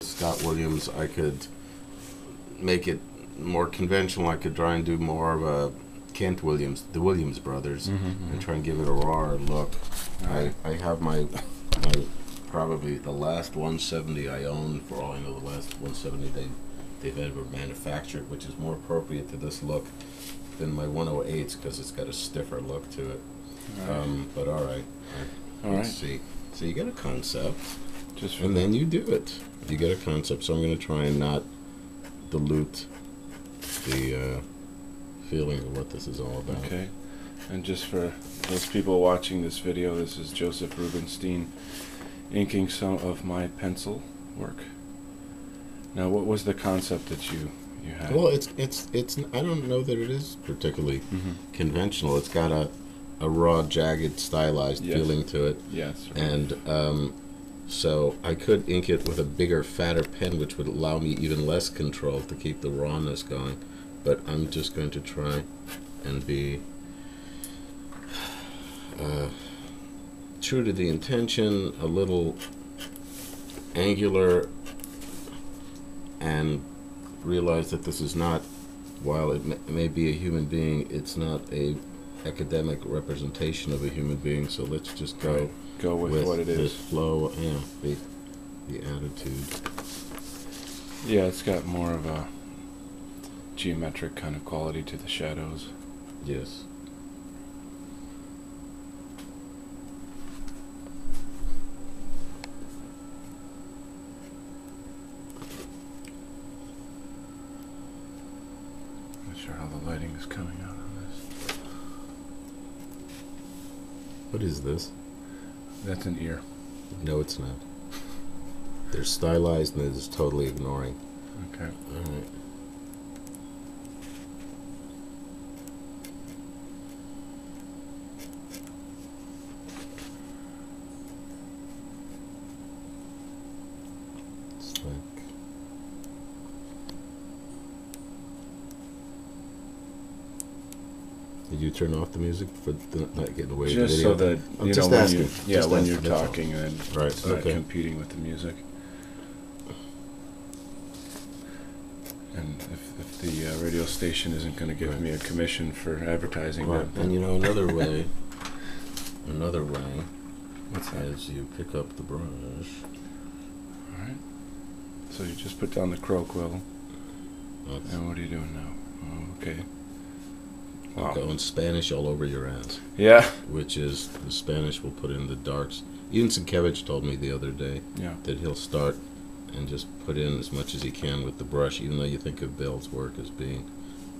Scott Williams, I could make it more conventional. I could try and do more of a Kent Williams, the Williams brothers, and try and give it a raw look. I have my probably the last 170 I own, for all I know, the last 170 they've ever manufactured, which is more appropriate to this look than my 108s because it's got a stiffer look to it. But all right. Let's see. So you get a concept, and then you do it. You get a concept, so I'm going to try and not dilute the feeling of what this is all about. Okay. And just for those people watching this video, this is Josef Rubinstein inking some of my pencil work. Now, what was the concept that you had? Well, it's I don't know that it is particularly conventional. It's got a raw, jagged, stylized feeling to it. Yes. Right. And so I could ink it with a bigger, fatter pen, which would allow me even less control to keep the rawness going. But I'm just going to try and be true to the intention, a little angular, and realize that this is not, while it may be a human being, it's not a academic representation of a human being. So let's just go with what it is. This flow, the attitude. Yeah, it's got more of a geometric kind of quality to the shadows. Yes. Not sure how the lighting is coming out on this. What is this? That's an ear. No, it's not. They're stylized and it is totally ignoring. Okay. All right. It's like... Did you turn off the music for not getting away with the Just video? so that I'm you just know asking. when you're That's all. talking and Right, it's not okay. competing with the music. And if the radio station isn't going to give me a commission for advertising Right. that, And you know another way. what's that? Is you pick up the brush. All right. So you just put down the crow quill. And what are you doing now? Oh, okay. Wow. Going Spanish all over your ass. Yeah. Which is, the Spanish will put in the darks. Even Sienkiewicz told me the other day that he'll start and just put in as much as he can with the brush, even though you think of Bill's work as being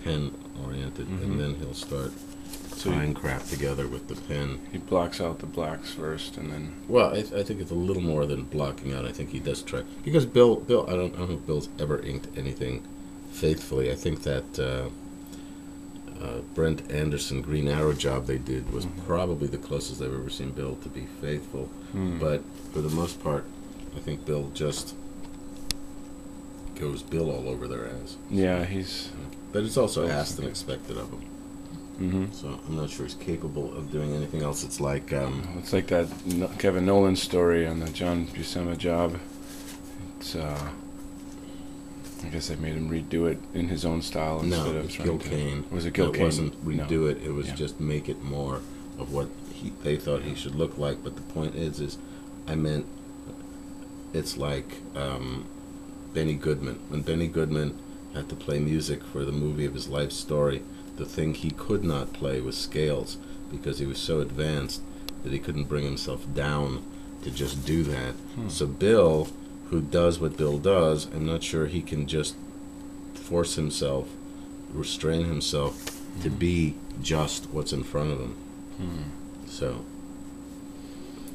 pen-oriented, and then he'll start tying crap together with the pen. He blocks out the blacks first, and then... Well, I think it's a little more than blocking out. I think he does try. Because Bill, I don't know if Bill's ever inked anything faithfully. I think that Brent Anderson Green Arrow job they did was probably the closest I've ever seen Bill to be faithful. But for the most part, I think Bill just goes Bill all over their ass. Yeah, he's... But it's also asked and expected of him. So I'm not sure he's capable of doing anything else. It's like... it's like that Kevin Nolan story on the John Buscema job. It's... I guess they made him redo it in his own style instead of trying Gil Kane. Was it Gil Kane? It wasn't redo it. It was Yeah. just make it more of what they thought he should look like. But the point is I meant it's like Benny Goodman. When Benny Goodman had to play music for the movie of his life story, the thing he could not play was scales because he was so advanced that he couldn't bring himself down to just do that. So Bill, who does what Bill does, I'm not sure he can just force himself, restrain himself to be just what's in front of him. So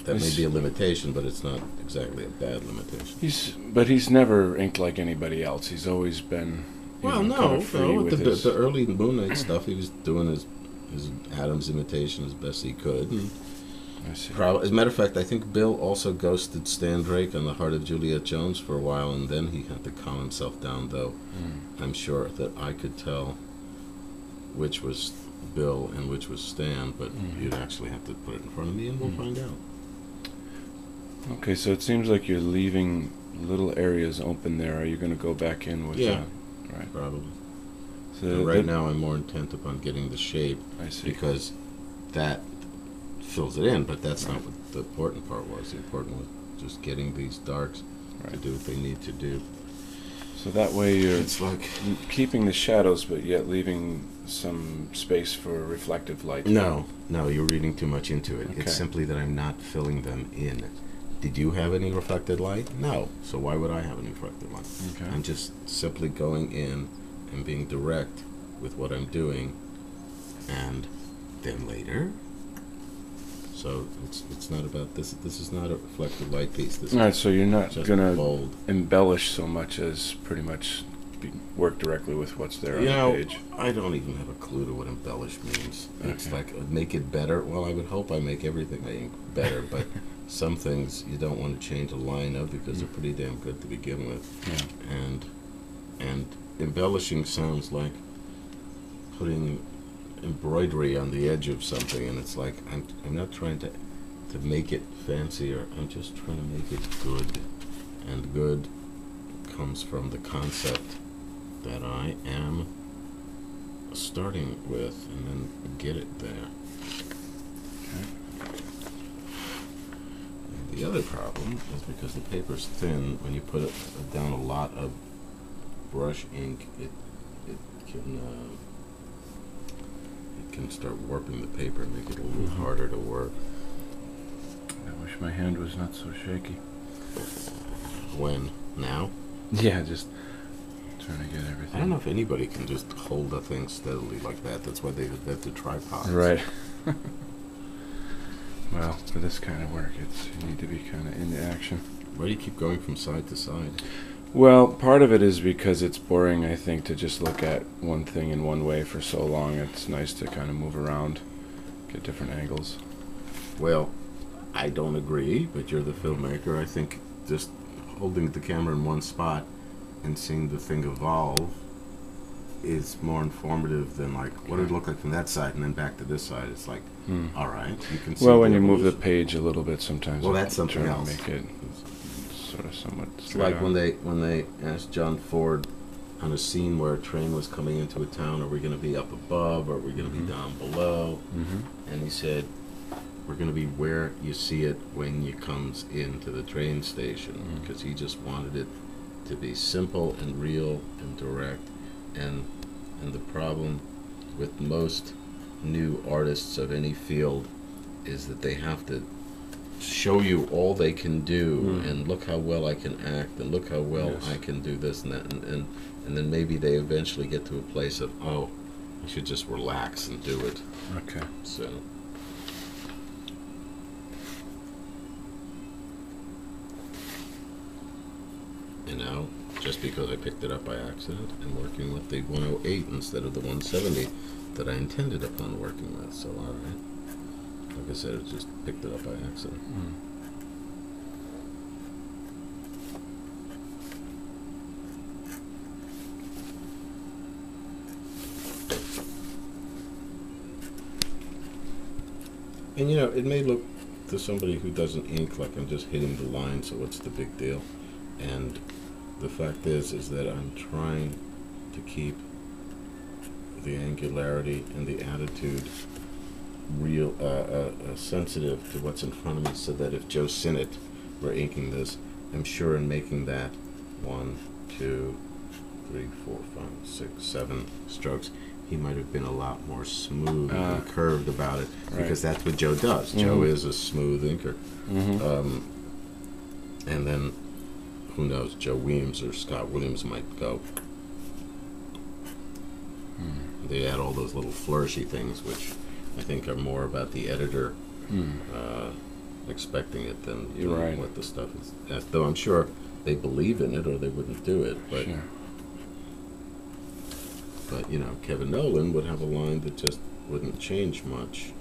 that may be a limitation, but it's not exactly a bad limitation. But he's never inked like anybody else. He's always been kind of free with his... The early Moon Knight stuff, he was doing his Adams imitation as best he could. And I see. as a matter of fact, I think Bill also ghosted Stan Drake on The Heart of Juliet Jones for a while, and then he had to calm himself down, though. I'm sure that I could tell which was Bill and which was Stan, but you'd actually have to put it in front of me and we'll find out. Okay, so it seems like you're leaving little areas open there. Are you going to go back in with Yeah. Right. Probably. So Right now I'm more intent upon getting the shape, I see. because that fills it in, but that's not what the important part was. The important was just getting these darks to do what they need to do. So that way you're It's like, keeping the shadows, but yet leaving some space for reflective light. no, you're reading too much into it. Okay. It's simply that I'm not filling them in. Did you have any reflected light? No. So why would I have any reflected light? Okay. I'm just simply going in and being direct with what I'm doing, and then later. So it's not about this. This is not a reflected light piece. This All right, is so you're not just going to bold. embellish so much as pretty much work directly with what's there on the page. I don't even have a clue to what embellish means. It's Okay. like, make it better. Well, I would hope I make everything I ink better, but some things you don't want to change a line of because they're pretty damn good to begin with. Yeah. And embellishing sounds like putting embroidery on the edge of something, and it's like I'm not trying to make it fancier. I'm just trying to make it good, and good comes from the concept that I am starting with, and then get it there. Okay. And the other problem is because the paper's thin. When you put it down a lot of brush ink, it can start warping the paper and make it a little harder to work. I wish my hand was not so shaky. When? Now? Yeah, just trying to get everything. I don't know if anybody can just hold a thing steadily like that. That's why they invented tripods. Right. Well, for this kind of work, you need to be kind of in the action. Why do you keep going from side to side? Well, part of it is because it's boring, I think, to just look at one thing in one way for so long. It's nice to kind of move around, get different angles. Well, I don't agree, but you're the filmmaker. I think just holding the camera in one spot and seeing the thing evolve is more informative than like what did it look like from that side and then back to this side. It's like, all right, you can see. Well, when you move the evolution. page a little bit, sometimes. Well, that's something trying else. To make it sort of somewhat. It's like when they asked John Ford on a scene where a train was coming into a town, are we going to be up above or are we going to be down below? And he said, we're going to be where you see it when you comes into the train station, because he just wanted it to be simple and real and direct. And the problem with most new artists of any field is that they have to show you all they can do, and look how well I can act, and look how well I can do this and that, and then maybe they eventually get to a place of, oh, I should just relax and do it. Okay. So. You know, just because I picked it up by accident, I'm working with the 108 instead of the 170 that I intended upon working with. So, all right. Like I said, I just picked it up by accident. And you know, it may look to somebody who doesn't ink like I'm just hitting the line, so what's the big deal? And the fact is that I'm trying to keep the angularity and the attitude real, sensitive to what's in front of me, so that if Joe Sinnott were inking this, I'm sure in making that 1, 2, 3, 4, 5, 6, 7 strokes, he might have been a lot more smooth and curved about it, because that's what Joe does. Joe is a smooth inker. And then, who knows, Joe Weems or Scott Williams might go. They add all those little flourishy things, which I think are more about the editor expecting it than what the stuff is. Though I'm sure they believe in it or they wouldn't do it. But, but you know, Kevin Nolan would have a line that just wouldn't change much.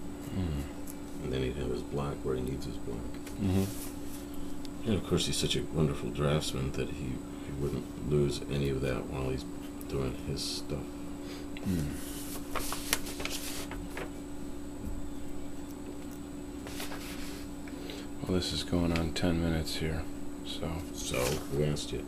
And then he'd have his black where he needs his black. And of course, he's such a wonderful draftsman that he wouldn't lose any of that while he's doing his stuff. Well, this is going on 10 minutes here, So So, who asked you?